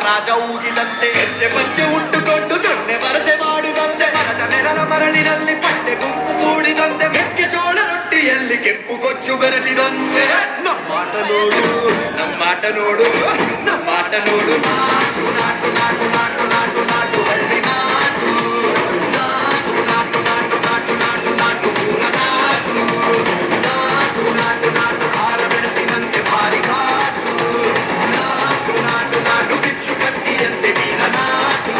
ರಾಜ ಊಗಿದಂತೆ ಹೆಜ್ಜೆ ಪಂಚೆ ಉಟ್ಟುಕೊಂಡು ದೊಣ್ಣೆ ವರಸೆ ಮಾಡುವಂತೆ ಮರದ ನೆರಳ ಮರಳಿನಲ್ಲಿ ಪಟ್ಟೆ ಗುಂಪು ಕೂಡಿದಂತೆ ಮೆಕ್ಕೆಜೋಳ ರೊಟ್ಟಿಯಲ್ಲಿ ಕೆಂಪು ಕೊಚ್ಚು ಬೆರೆಸಿದಂತೆ ನಮ್ಮಾಟ ನೋಡು ನಮ್ಮಾಟ ನೋಡು ನಮ್ಮಾಟ ನೋಡು ನಾಟು ನಾಟು ನಾಟು ನಾಟು ನಾಟು ನಾಟು ಹಳ್ಳಿ ನಾಟು ನಾಟು ನಾಟು ನಾಟು ನಾಟು ನಾಟು ನಾಟು ಪೂರ ನಾಟು ನಾಟು ನಾಟು ನಾಟು ಹಾರ ಬೆಳೆಸಿದಂತೆ ಭಾರಿ ಕಾಟು ನಾಟು ನಾಟು ನಾಟು ಬಿಚ್ಚು ಕಟ್ಟಿಯಂತೆ ಮೀನ ನಾಟು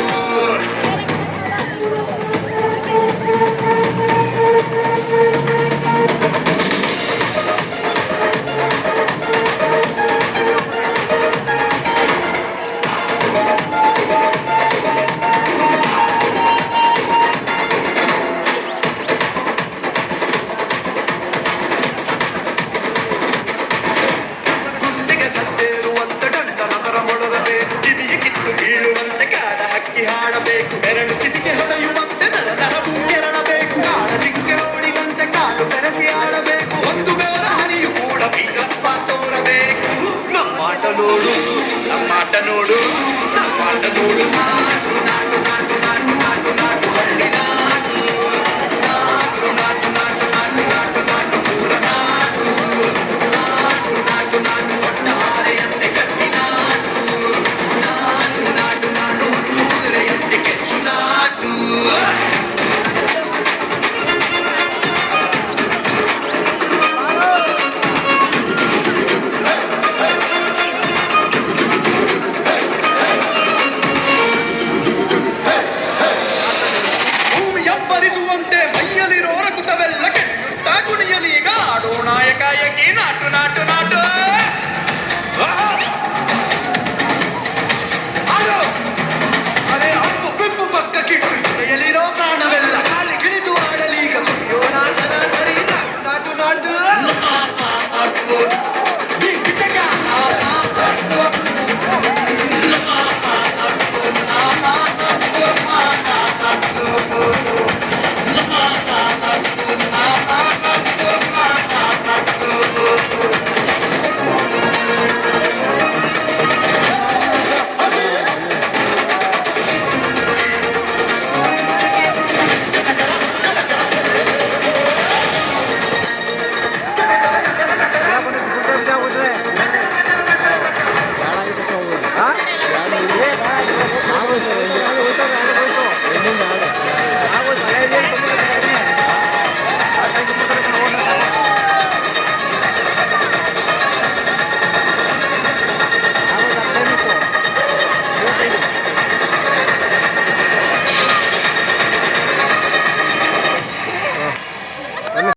ಹಾಡಬೇಕು ಬೆರಳು ಚಿಟಿಕೆ ಹೊಡೆಯುವಂತೆ ನರ ನರವು ಕೆರಳಬೇಕು ಕಾಲ ಚಿಕ್ಕೆ ಓಡಿದಂತೆ ಕಾಲು ಬೆರೆಸಿ ಆಡಬೇಕು ಒಂದು ಬೆವರ ಹನಿಯು ಕೂಡ ವೀರಪ್ಪ ತೋರಬೇಕು ನಮ್ಮಾಟ ನೋಡು ನಮ್ಮಾಟ ನೋಡು ನಮ್ಮಾಟ ನೋಡು